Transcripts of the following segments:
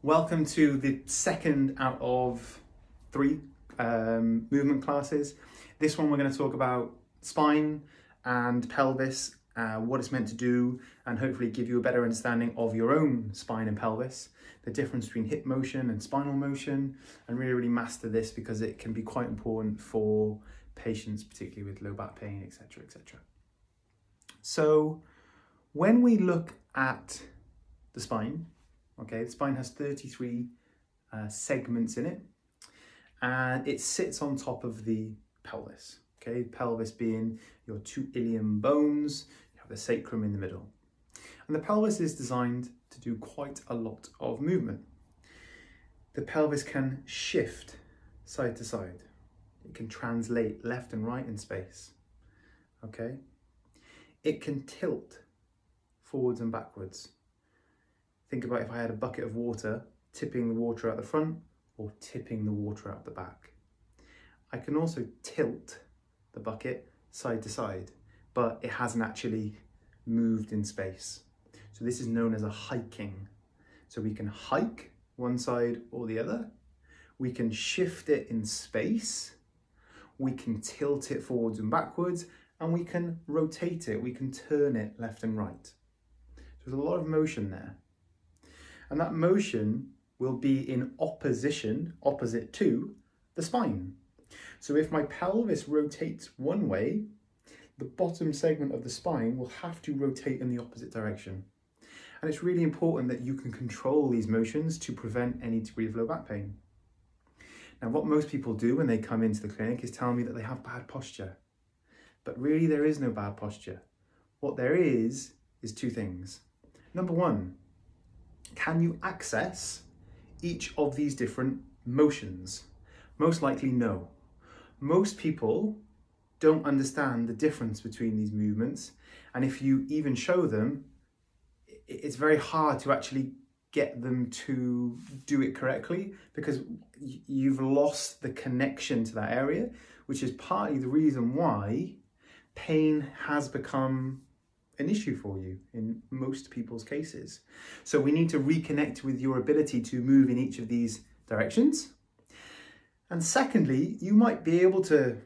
Welcome to the second out of three movement classes. This one we're going to talk about spine and pelvis, what it's meant to do, and hopefully give you a better understanding of your own spine and pelvis, the difference between hip motion and spinal motion, and really master this because it can be quite important for patients, particularly with low back pain, etc., etc. So when we look at the spine, okay, the spine has 33 segments in it, and it sits on top of the pelvis. Okay, pelvis being your two ilium bones, you have the sacrum in the middle. And the pelvis is designed to do quite a lot of movement. The pelvis can shift side to side. It can translate left and right in space. Okay, it can tilt forwards and backwards. Think about if I had a bucket of water, tipping the water out the front or tipping the water out the back. I can also tilt the bucket side to side, but it hasn't actually moved in space. So this is known as a hiking. So we can hike one side or the other. We can shift it in space. We can tilt it forwards and backwards, and we can rotate it. We can turn it left and right. So there's a lot of motion there. And that motion will be in opposite to the spine. So if my pelvis rotates one way, the bottom segment of the spine will have to rotate in the opposite direction. And it's really important that you can control these motions to prevent any degree of low back pain. Now, what most people do when they come into the clinic is tell me that they have bad posture. But really, there is no bad posture. What there is two things. Number one, can you access each of these different motions? Most likely no. Most people don't understand the difference between these movements, and if you even show them, it's very hard to actually get them to do it correctly because you've lost the connection to that area, which is partly the reason why pain has become an issue for you in most people's cases. So we need to reconnect with your ability to move in each of these directions. And secondly, you might be able to,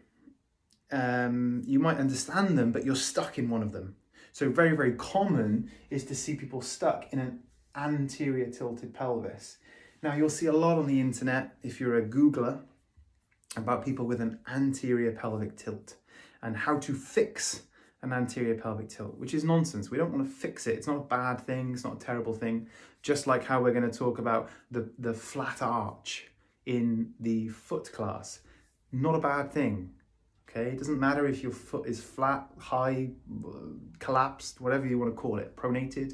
you might understand them, but you're stuck in one of them. So very common is to see people stuck in an anterior tilted pelvis. Now you'll see a lot on the internet, if you're a Googler, about people with an anterior pelvic tilt and how to fix an anterior pelvic tilt, which is nonsense. We don't want to fix it. It's not a bad thing. It's not a terrible thing. Just like how we're going to talk about the flat arch in the foot class. Not a bad thing. Okay, it doesn't matter if your foot is flat, high, collapsed, whatever you want to call it, pronated.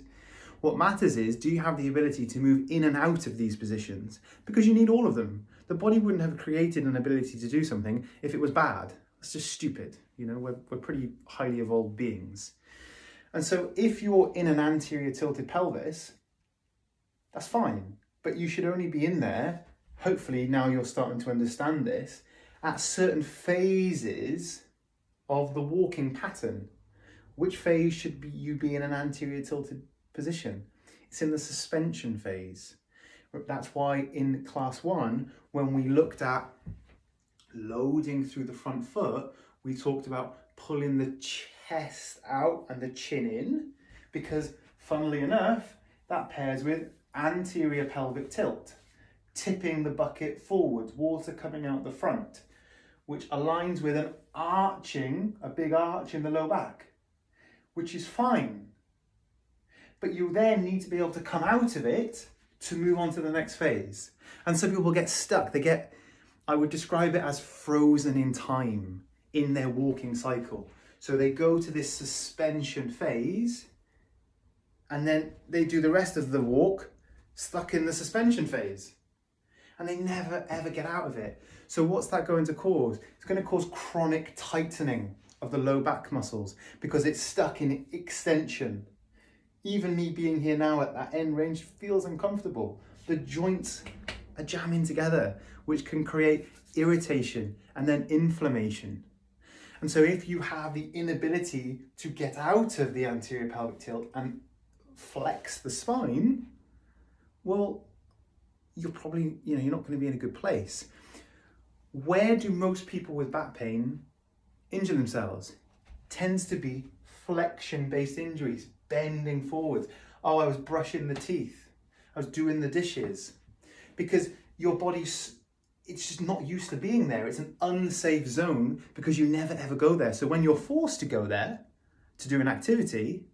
What matters is, do you have the ability to move in and out of these positions? Because you need all of them. The body wouldn't have created an ability to do something if it was bad. It's just stupid. You know, we're pretty highly evolved beings. And so if you're in an anterior tilted pelvis, that's fine. But you should only be in there, hopefully now you're starting to understand this, at certain phases of the walking pattern. Which phase should you be in an anterior tilted position? It's in the suspension phase. That's why in class 1, when we looked at loading through the front foot, we talked about pulling the chest out and the chin in, because funnily enough, that pairs with anterior pelvic tilt, tipping the bucket forwards, water coming out the front, which aligns with a big arch in the low back, which is fine. But you then need to be able to come out of it to move on to the next phase. And some people get stuck. I would describe it as frozen in time in their walking cycle. So they go to this suspension phase and then they do the rest of the walk stuck in the suspension phase. And they never ever get out of it. So what's that going to cause? It's going to cause chronic tightening of the low back muscles because it's stuck in extension. Even me being here now at that end range feels uncomfortable. The joints are jamming together, which can create irritation and then inflammation. And so if you have the inability to get out of the anterior pelvic tilt and flex the spine, well, you're probably, you're not going to be in a good place. Where do most people with back pain injure themselves? Tends to be flexion-based injuries, bending forwards. Oh, I was brushing the teeth. I was doing the dishes. Because your body's, it's just not used to being there. It's an unsafe zone because you never ever go there. So when you're forced to go there to do an activity,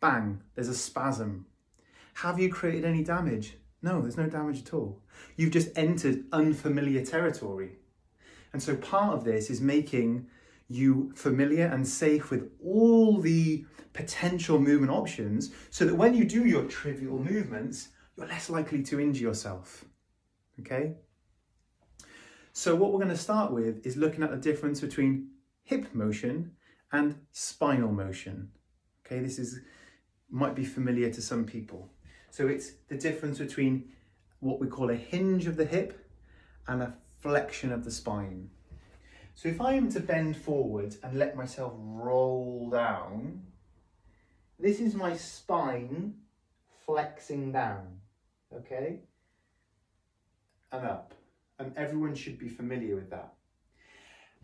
bang, there's a spasm. Have you created any damage? No, there's no damage at all. You've just entered unfamiliar territory. And so part of this is making you familiar and safe with all the potential movement options so that when you do your trivial movements, you're less likely to injure yourself. Okay? So what we're going to start with is looking at the difference between hip motion and spinal motion. Okay, this might be familiar to some people. So it's the difference between what we call a hinge of the hip and a flexion of the spine. So if I am to bend forward and let myself roll down, this is my spine flexing down, okay? And up. And everyone should be familiar with that.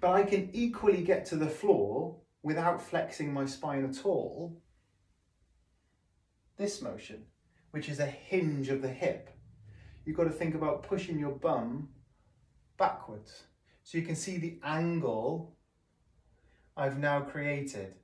But I can equally get to the floor without flexing my spine at all. This motion, which is a hinge of the hip. You've got to think about pushing your bum backwards. So you can see the angle I've now created.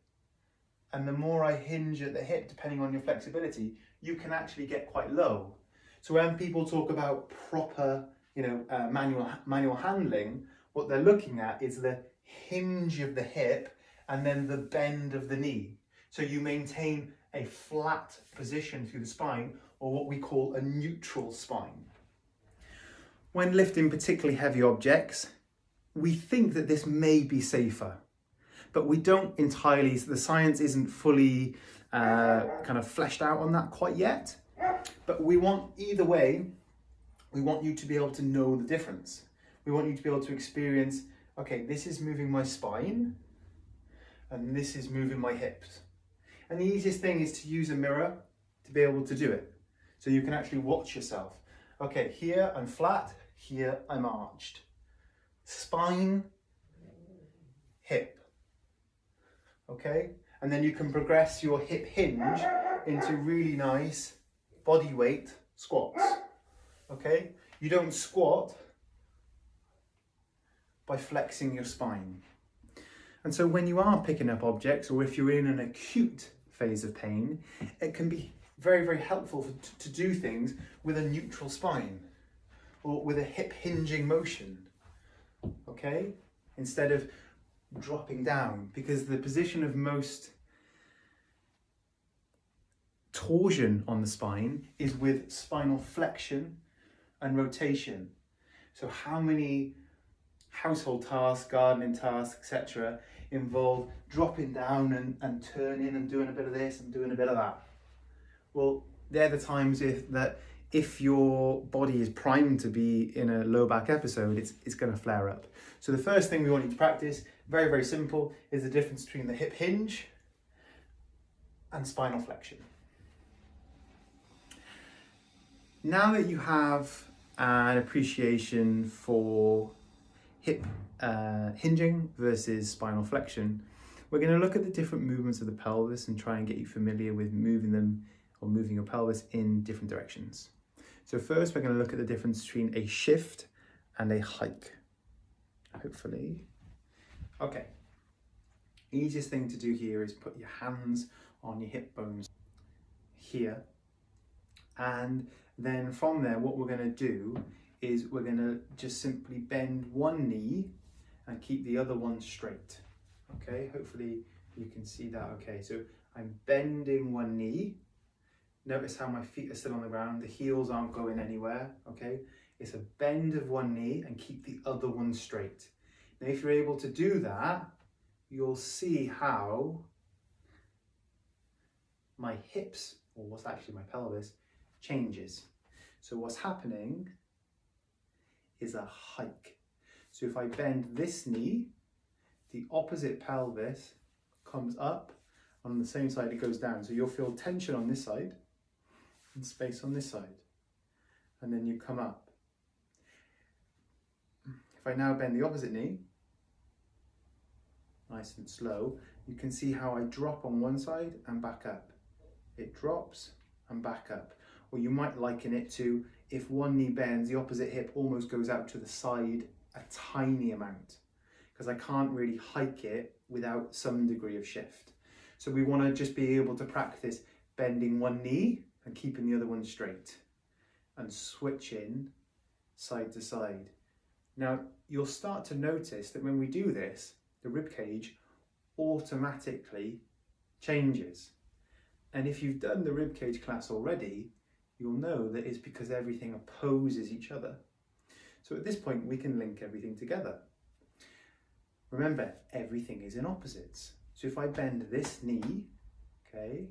And the more I hinge at the hip, depending on your flexibility, you can actually get quite low. So when people talk about proper, manual handling, what they're looking at is the hinge of the hip and then the bend of the knee. So you maintain a flat position through the spine, or what we call a neutral spine. When lifting particularly heavy objects, we think that this may be safer, but we don't entirely, the science isn't fully kind of fleshed out on that quite yet. But we want, either way, we want you to be able to know the difference. We want you to be able to experience, okay, this is moving my spine and this is moving my hips. And the easiest thing is to use a mirror to be able to do it. So you can actually watch yourself. Okay, here I'm flat, here I'm arched. Spine, hip. Okay? And then you can progress your hip hinge into really nice body weight squats. Okay? You don't squat by flexing your spine. And so when you are picking up objects, or if you're in an acute phase of pain, it can be very, very helpful to do things with a neutral spine or with a hip hinging motion. Okay? Instead of dropping down, because the position of most torsion on the spine is with spinal flexion and rotation. So how many household tasks, gardening tasks, etc. involve dropping down and turning and doing a bit of this and doing a bit of that? Well, they're the times if your body is primed to be in a low back episode, it's going to flare up. So the first thing we want you to practice, very, very simple, is the difference between the hip hinge and spinal flexion. Now that you have an appreciation for hip hinging versus spinal flexion, we're going to look at the different movements of the pelvis and try and get you familiar with moving them or moving your pelvis in different directions. So first, we're going to look at the difference between a shift and a hike. Hopefully. Okay. Easiest thing to do here is put your hands on your hip bones here. And then from there, what we're going to do is we're going to just simply bend one knee and keep the other one straight. Okay, hopefully you can see that. Okay, so I'm bending one knee. Notice how my feet are still on the ground. The heels aren't going anywhere. Okay, it's a bend of one knee and keep the other one straight. Now, if you're able to do that, you'll see how my hips, or what's actually my pelvis, changes. So what's happening is a hike. So if I bend this knee, the opposite pelvis comes up, on the same side it goes down. So you'll feel tension on this side and space on this side. and then you come up. If I now bend the opposite knee, nice and slow, you can see how I drop on one side and back up. It drops and back up. Or you might liken it to, if one knee bends, the opposite hip almost goes out to the side a tiny amount, because I can't really hike it without some degree of shift. So we want to just be able to practice bending one knee and keeping the other one straight and switching side to side. Now, you'll start to notice that when we do this, the rib cage automatically changes. And if you've done the rib cage class already, you'll know that it's because everything opposes each other. So at this point, we can link everything together. Remember, everything is in opposites. So if I bend this knee, okay,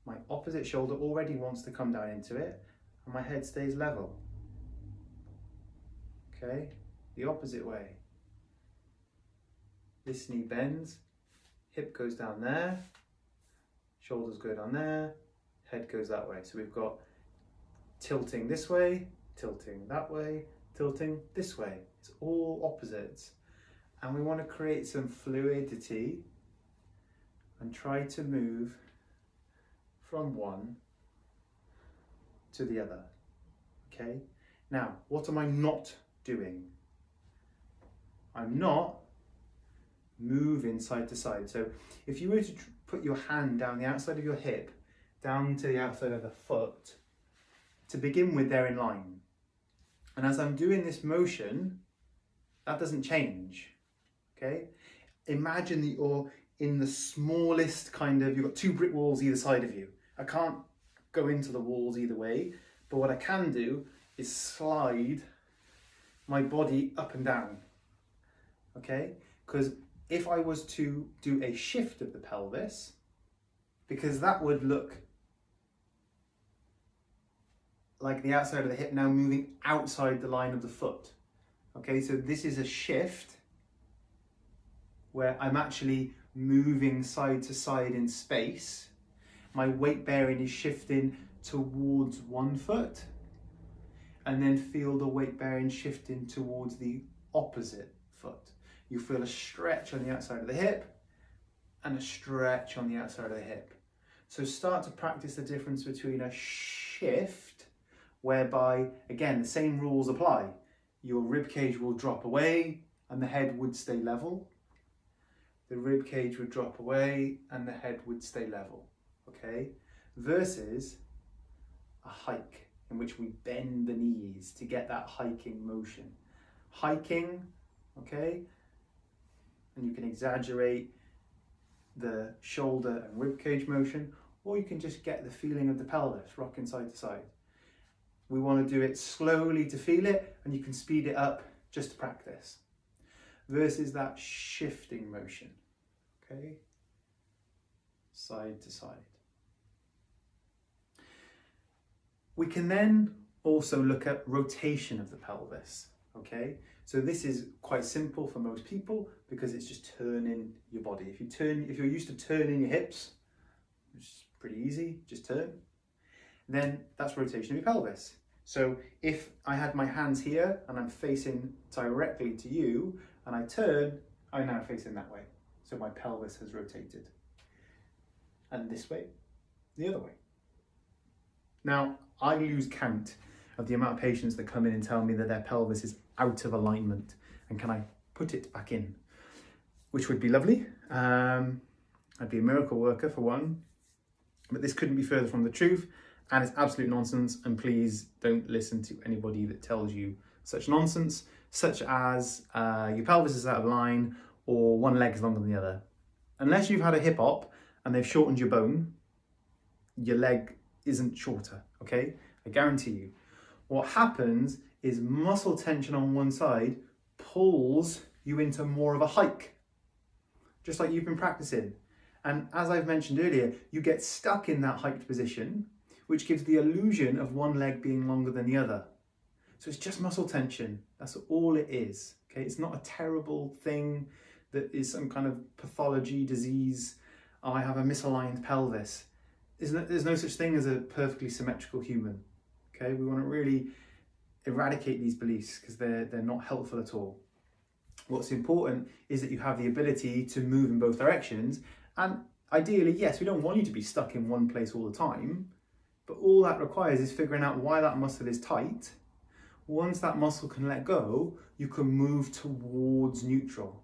my opposite shoulder already wants to come down into it, and my head stays level. Okay, the opposite way. This knee bends, hip goes down there, shoulders go down there, head goes that way. So we've got tilting this way, tilting that way, tilting this way. It's all opposites. And we want to create some fluidity and try to move from one to the other. Okay? Now, what am I not doing? I'm not moving side to side. So if you were to put your hand down the outside of your hip, down to the outside of the foot, to begin with, they're in line. And as I'm doing this motion, that doesn't change. Okay? Imagine that you're in the smallest kind of, you've got two brick walls either side of you. I can't go into the walls either way, but what I can do is slide my body up and down. Okay? Because if I was to do a shift of the pelvis, because that would look like the outside of the hip now moving outside the line of the foot. Okay, so this is a shift where I'm actually moving side to side in space. My weight bearing is shifting towards one foot, and then feel the weight bearing shifting towards the opposite foot. You feel a stretch on the outside of the hip and a stretch on the outside of the hip. So start to practice the difference between a shift, whereby, again, the same rules apply. Your rib cage will drop away and the head would stay level. The rib cage would drop away and the head would stay level, okay? Versus a hike, in which we bend the knees to get that hiking motion. Hiking, okay? And you can exaggerate the shoulder and rib cage motion, or you can just get the feeling of the pelvis rocking side to side. We want to do it slowly to feel it, and you can speed it up just to practice. Versus that shifting motion, okay? Side to side. We can then also look at rotation of the pelvis, okay? So this is quite simple for most people because it's just turning your body. If you're used to turning your hips, which is pretty easy, just turn, then that's rotation of your pelvis. So if I had my hands here and I'm facing directly to you and I turn, I'm now facing that way. So my pelvis has rotated. And this way, the other way. Now, I lose count of the amount of patients that come in and tell me that their pelvis is out of alignment and can I put it back in? Which would be lovely. I'd be a miracle worker for one, but this couldn't be further from the truth and it's absolute nonsense, and please don't listen to anybody that tells you such nonsense, such as your pelvis is out of line or one leg is longer than the other. Unless you've had a hip op and they've shortened your bone, your leg isn't shorter, okay? I guarantee you. What happens is muscle tension on one side pulls you into more of a hike, just like you've been practicing. And as I've mentioned earlier, you get stuck in that hiked position, which gives the illusion of one leg being longer than the other. So it's just muscle tension. That's all it is, okay? It's not a terrible thing that is some kind of pathology, disease. Oh, I have a misaligned pelvis. There's no such thing as a perfectly symmetrical human, Okay, we want to really eradicate these beliefs because they're not helpful at all. What's important is that you have the ability to move in both directions, and ideally, yes, we don't want you to be stuck in one place all the time, but all that requires is figuring out why that muscle is tight. Once that muscle can let go, you can move towards neutral.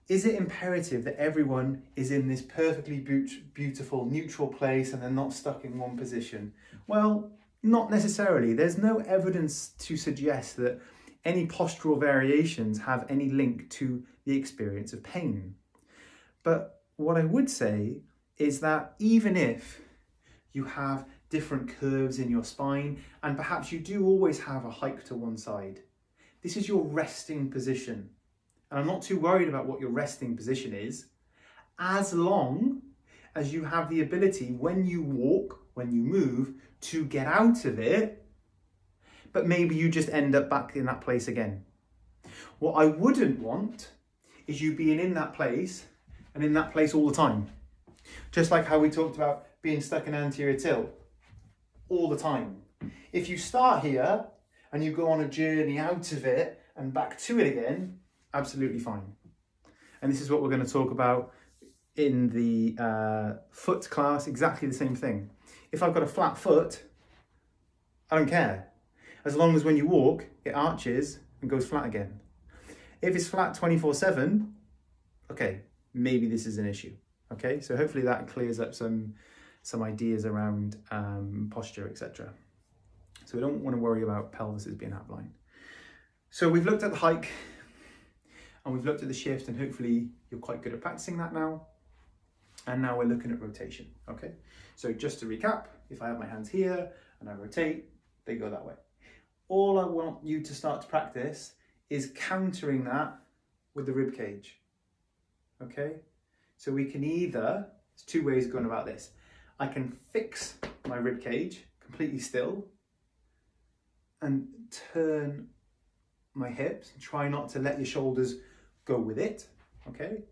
Is it imperative that everyone is in this perfectly beautiful neutral place and they're not stuck in one position? Well, not necessarily. There's no evidence to suggest that any postural variations have any link to the experience of pain. But what I would say is that even if you have different curves in your spine, and perhaps you do always have a hike to one side, this is your resting position. And I'm not too worried about what your resting position is, as long as you have the ability when you walk, when you move, to get out of it, but maybe you just end up back in that place again. What I wouldn't want is you being in that place and in that place all the time. Just like how we talked about being stuck in anterior tilt all the time. If you start here and you go on a journey out of it and back to it again, absolutely fine. And this is what we're going to talk about in the foot class, exactly the same thing. If I've got a flat foot, I don't care. As long as when you walk, it arches and goes flat again. If it's flat 24/7, okay, maybe this is an issue. Okay, so hopefully that clears up some ideas around posture, etc. So we don't want to worry about pelvises being out of line. So we've looked at the hike and we've looked at the shift, and hopefully you're quite good at practicing that now. And now we're looking at rotation, okay? So just to recap, if I have my hands here and I rotate, they go that way. All I want you to start to practice is countering that with the rib cage, okay? So we can either, there's two ways of going about this. I can fix my rib cage completely still and turn my hips, try not to let your shoulders go with it, okay?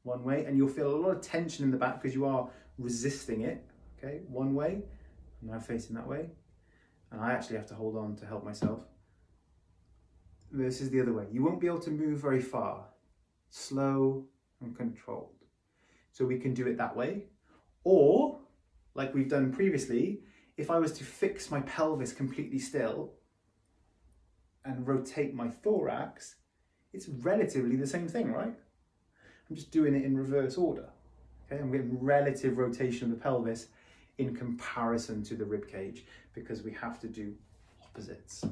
One way, and you'll feel a lot of tension in the back because you are resisting it, okay? One way, I'm now facing that way, and I actually have to hold on to help myself. This is the other way. You won't be able to move very far, slow and controlled. So we can do it that way, or like we've done previously, if I was to fix my pelvis completely still and rotate my thorax, it's relatively the same thing, right? I'm just doing it in reverse order. Okay, I'm getting relative rotation of the pelvis in comparison to the rib cage because we have to do opposites.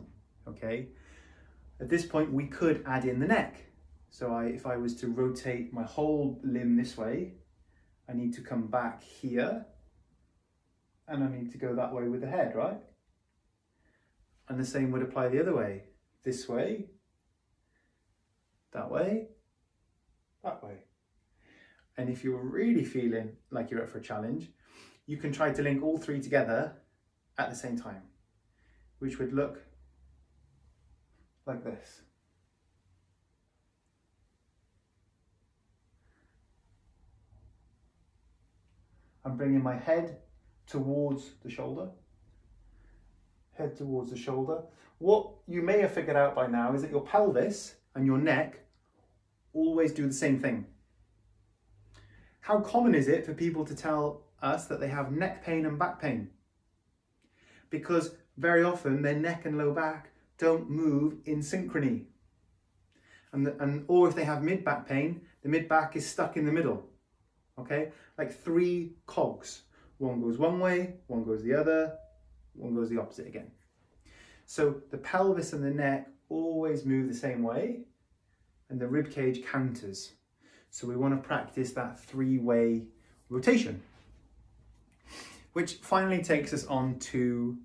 Okay. At this point, we could add in the neck. So if I was to rotate my whole limb this way, I need to come back here, and I need to go that way with the head, right? And the same would apply the other way. This way, that way, that way. And if you're really feeling like you're up for a challenge, you can try to link all three together at the same time, which would look like this. I'm bringing my head towards the shoulder. Head towards the shoulder. What you may have figured out by now is that your pelvis and your neck always do the same thing. How common is it for people to tell us that they have neck pain and back pain? Because very often their neck and low back don't move in synchrony. Or if they have mid-back pain, the mid-back is stuck in the middle. Okay, like three cogs. One goes one way, one goes the other, one goes the opposite again. So the pelvis and the neck always move the same way, and the rib cage counters. So we want to practice that three-way rotation, which finally takes us on to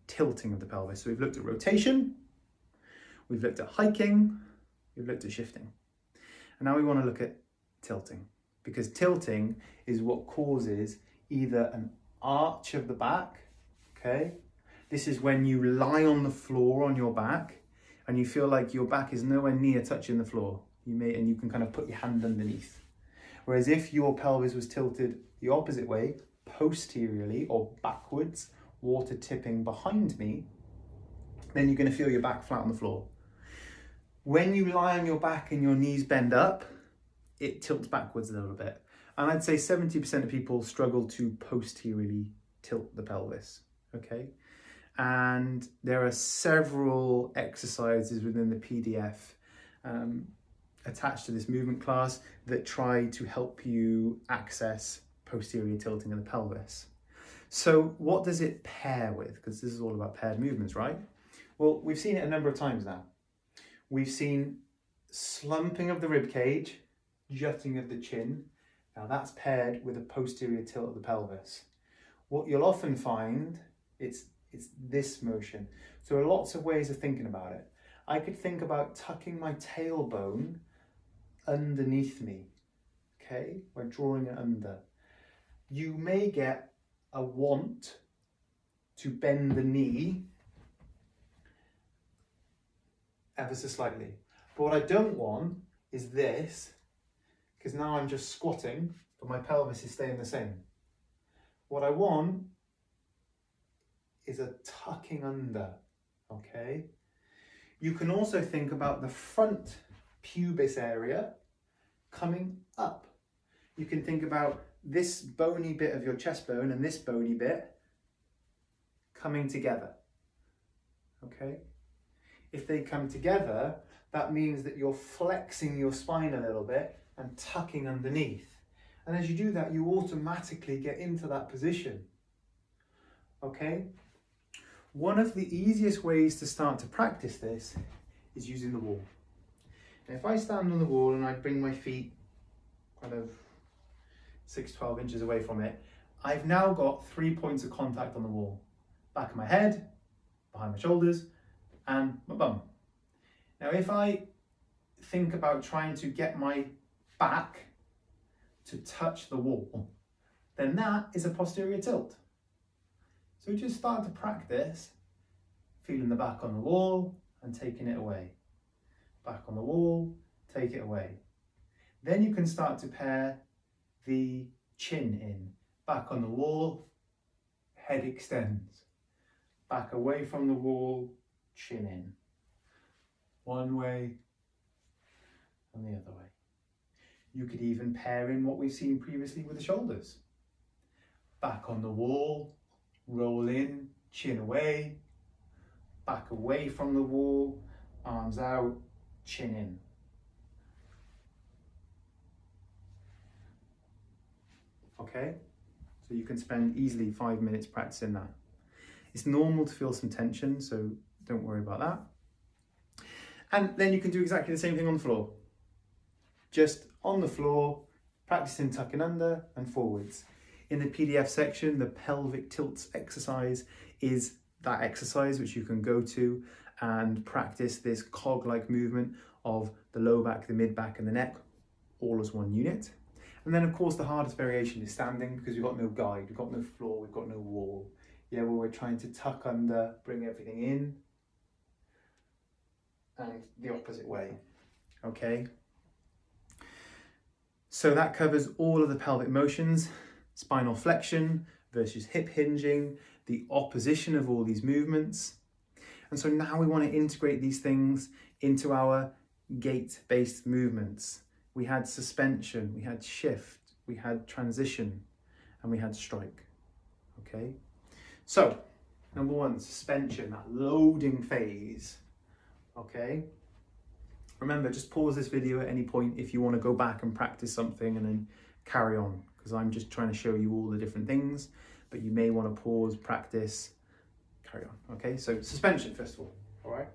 tilting of the pelvis. So we've looked at rotation, we've looked at hiking, we've looked at shifting. And now we want to look at tilting, because tilting is what causes either an arch of the back, okay? This is when you lie on the floor on your back and you feel like your back is nowhere near touching the floor. And you can kind of put your hand underneath. Whereas if your pelvis was tilted the opposite way, posteriorly or backwards, water tipping behind me, then you're going to feel your back flat on the floor. When you lie on your back and your knees bend up, it tilts backwards a little bit. And I'd say 70% of people struggle to posteriorly tilt the pelvis, okay? And there are several exercises within the PDF attached to this movement class that try to help you access posterior tilting of the pelvis. So what does it pair with? Because this is all about paired movements, right? Well, we've seen it a number of times now. We've seen slumping of the rib cage, jutting of the chin. Now that's paired with a posterior tilt of the pelvis. What you'll often find, it's this motion. So there are lots of ways of thinking about it. I could think about tucking my tailbone underneath me, okay? By drawing it under. You may get a want to bend the knee ever so slightly. But what I don't want is this, because now I'm just squatting, but my pelvis is staying the same. What I want is a tucking under, okay? You can also think about the front pubis area coming up. You can think about this bony bit of your chest bone and this bony bit coming together, okay? If they come together, that means that you're flexing your spine a little bit and tucking underneath. And as you do that, you automatically get into that position, okay? One of the easiest ways to start to practice this is using the wall. Now, if I stand on the wall and I bring my feet kind of 6-12 inches away from it, I've now got 3 points of contact on the wall. Back of my head, behind my shoulders, and my bum. Now, if I think about trying to get my back to touch the wall, then that is a posterior tilt. So we just start to practice feeling the back on the wall and taking it away. Back on the wall, take it away. Then you can start to pair the chin in. Back on the wall, head extends. Back away from the wall, chin in. One way and the other way. You could even pair in what we've seen previously with the shoulders. Back on the wall, roll in, chin away, back away from the wall, arms out, chin in. Okay, so you can spend easily 5 minutes practicing that. It's normal to feel some tension, so don't worry about that. And then you can do exactly the same thing on the floor. Just on the floor, practicing tucking under and forwards. In the PDF section, the pelvic tilts exercise is that exercise which you can go to and practice this cog-like movement of the low back, the mid back and the neck, all as one unit. And then of course the hardest variation is standing, because we've got no guide, we've got no floor, we've got no wall. Yeah, where we're trying to tuck under, bring everything in, and the opposite way, okay? So that covers all of the pelvic motions, spinal flexion versus hip hinging, the opposition of all these movements. And so now we want to integrate these things into our gait-based movements. We had suspension, we had shift, we had transition, and we had strike, okay? So, number one, suspension, that loading phase, okay? Remember, just pause this video at any point if you want to go back and practice something and then carry on, because I'm just trying to show you all the different things, but you may want to pause, practice, carry on, okay? So suspension first of all right?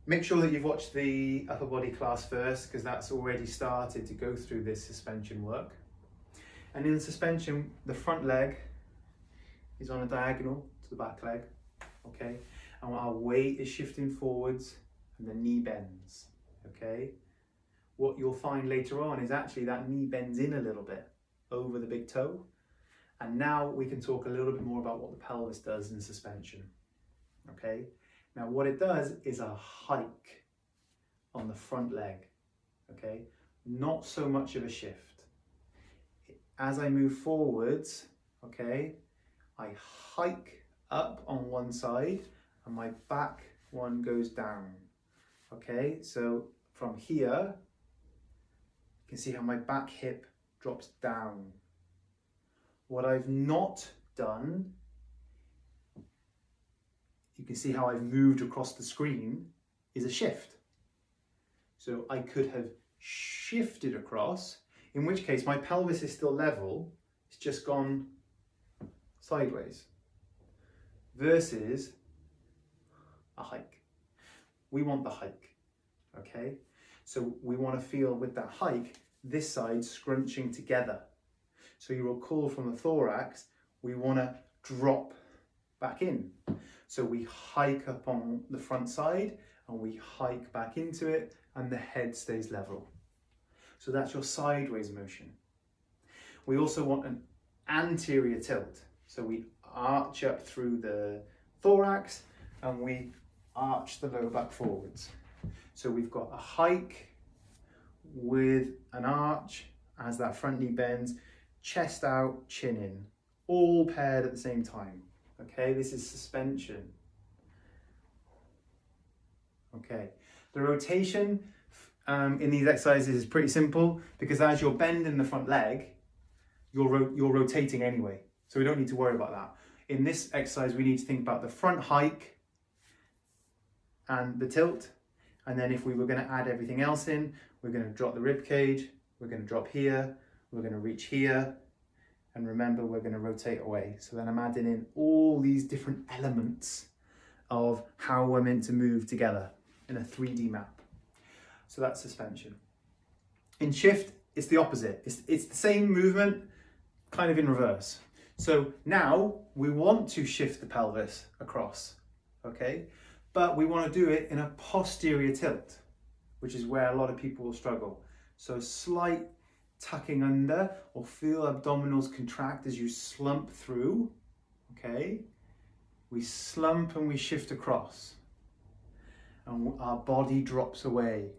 Make sure that you've watched the upper body class first, because that's already started to go through this suspension work. And in suspension, the front leg is on a diagonal to the back leg, okay? And our weight is shifting forwards and the knee bends, okay? What you'll find later on is actually that knee bends in a little bit over the big toe. And now we can talk a little bit more about what the pelvis does in suspension, okay? Now what it does is a hike on the front leg, okay? Not so much of a shift. As I move forwards, okay, I hike up on one side and my back one goes down. Okay, so from here, you can see how my back hip drops down. What I've not done, you can see how I've moved across the screen, is a shift. So I could have shifted across, in which case my pelvis is still level, it's just gone sideways, versus a hike. We want the hike, okay? So we want to feel with that hike, this side scrunching together. So you recall from the thorax, we want to drop back in. So we hike up on the front side and we hike back into it and the head stays level. So that's your sideways motion. We also want an anterior tilt. So we arch up through the thorax and we arch the lower back forwards. So we've got a hike with an arch as that front knee bends, chest out, chin in, all paired at the same time. Okay, this is suspension. Okay, the rotation in these exercises is pretty simple because as you're bending the front leg, you're rotating anyway. So we don't need to worry about that. In this exercise, we need to think about the front hike and the tilt. And then if we were going to add everything else in, we're going to drop the rib cage, we're going to drop here, we're going to reach here, and remember we're going to rotate away. So then I'm adding in all these different elements of how we're meant to move together in a 3D map. So that's suspension. In shift, it's the opposite. It's the same movement, kind of in reverse. So now we want to shift the pelvis across, okay? But we want to do it in a posterior tilt, which is where a lot of people will struggle. So slight tucking under, or feel abdominals contract as you slump through, okay? We slump and we shift across. And our body drops away,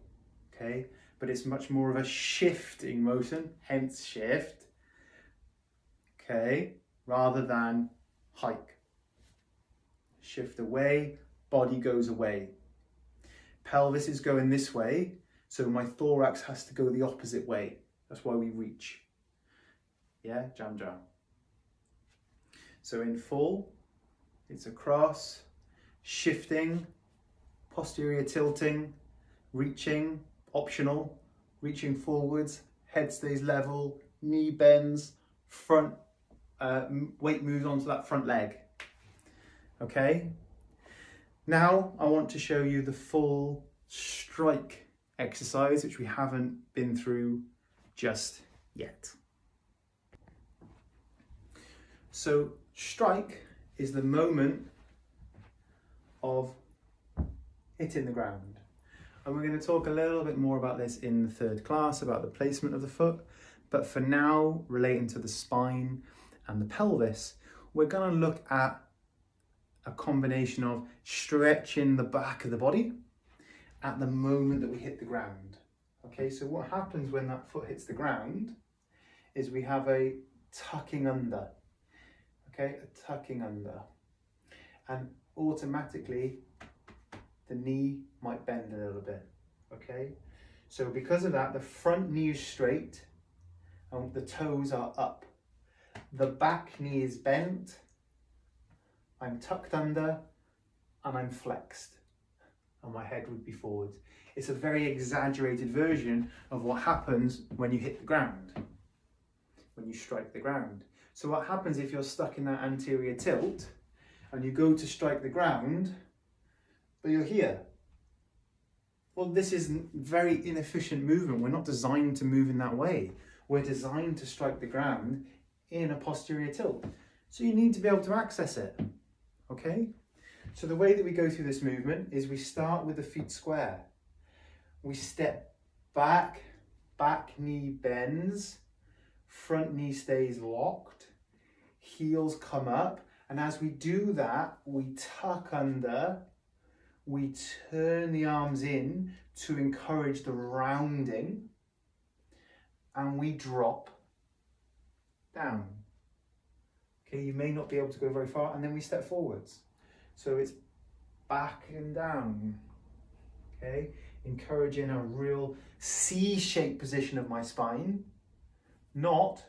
okay? But it's much more of a shifting motion, hence shift, okay? Rather than hike. Shift away, body goes away. Pelvis is going this way, so my thorax has to go the opposite way. That's why we reach. Yeah, jam jam. So in full, it's across, shifting, posterior tilting, reaching, optional, reaching forwards, head stays level, knee bends, front, weight moves onto that front leg. Okay? Now I want to show you the full strike exercise, which we haven't been through just yet. So strike is the moment of hitting the ground. And we're going to talk a little bit more about this in the third class, about the placement of the foot. But for now, relating to the spine and the pelvis, we're going to look at a combination of stretching the back of the body at the moment that we hit the ground. Okay, so what happens when that foot hits the ground is we have a tucking under. Okay, a tucking under. And automatically the knee might bend a little bit. Okay, so because of that, the front knee is straight and the toes are up. The back knee is bent, I'm tucked under, and I'm flexed, and my head would be forwards. It's a very exaggerated version of what happens when you hit the ground, when you strike the ground. So what happens if you're stuck in that anterior tilt and you go to strike the ground, but you're here? Well, this is very inefficient movement. We're not designed to move in that way. We're designed to strike the ground in a posterior tilt. So you need to be able to access it, okay? So the way that we go through this movement is we start with the feet square. We step back, back knee bends, front knee stays locked, heels come up, and as we do that, we tuck under, we turn the arms in to encourage the rounding, and we drop down. Okay, you may not be able to go very far, and then we step forwards. So it's back and down, okay? Encouraging a real C-shaped position of my spine, not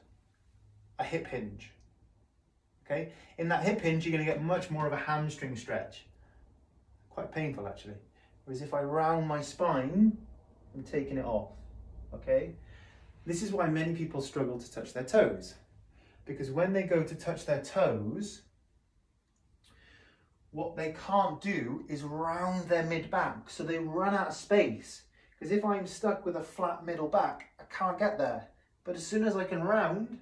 a hip hinge, okay? In that hip hinge, you're gonna get much more of a hamstring stretch. Quite painful, actually. Whereas if I round my spine, I'm taking it off, okay? This is why many people struggle to touch their toes. Because when they go to touch their toes, what they can't do is round their mid-back. So they run out of space. Because if I'm stuck with a flat middle back, I can't get there. But as soon as I can round,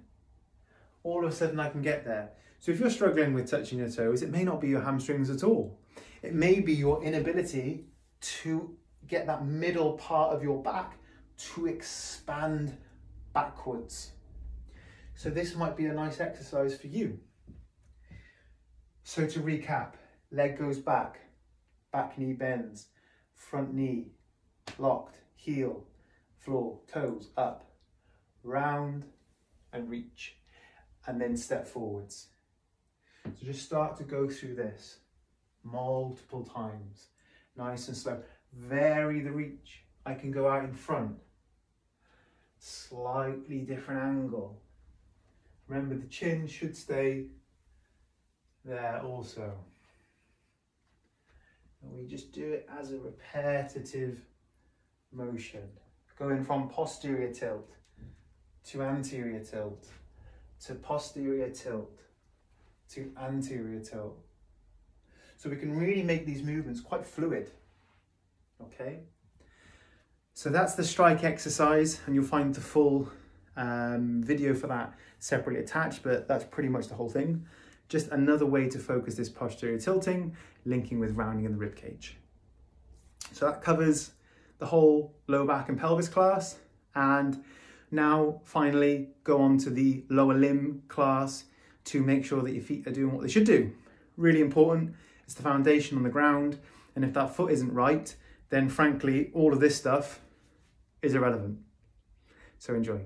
all of a sudden I can get there. So if you're struggling with touching your toes, it may not be your hamstrings at all. It may be your inability to get that middle part of your back to expand backwards. So this might be a nice exercise for you. So to recap, leg goes back, back knee bends, front knee locked, heel, floor, toes up, round and reach, and then step forwards. So just start to go through this multiple times, nice and slow. Vary the reach. I can go out in front, slightly different angle. Remember, the chin should stay there also. And we just do it as a repetitive motion. Going from posterior tilt to anterior tilt, to posterior tilt, to anterior tilt. So we can really make these movements quite fluid, okay? So that's the strike exercise, and you'll find the full video for that separately attached, but that's pretty much the whole thing. Just another way to focus this posterior tilting, linking with rounding in the rib cage. So that covers the whole lower back and pelvis class, and now finally go on to the lower limb class to make sure that your feet are doing what they should do. Really important, it's the foundation on the ground, and if that foot isn't right, then frankly all of this stuff is irrelevant. So enjoy.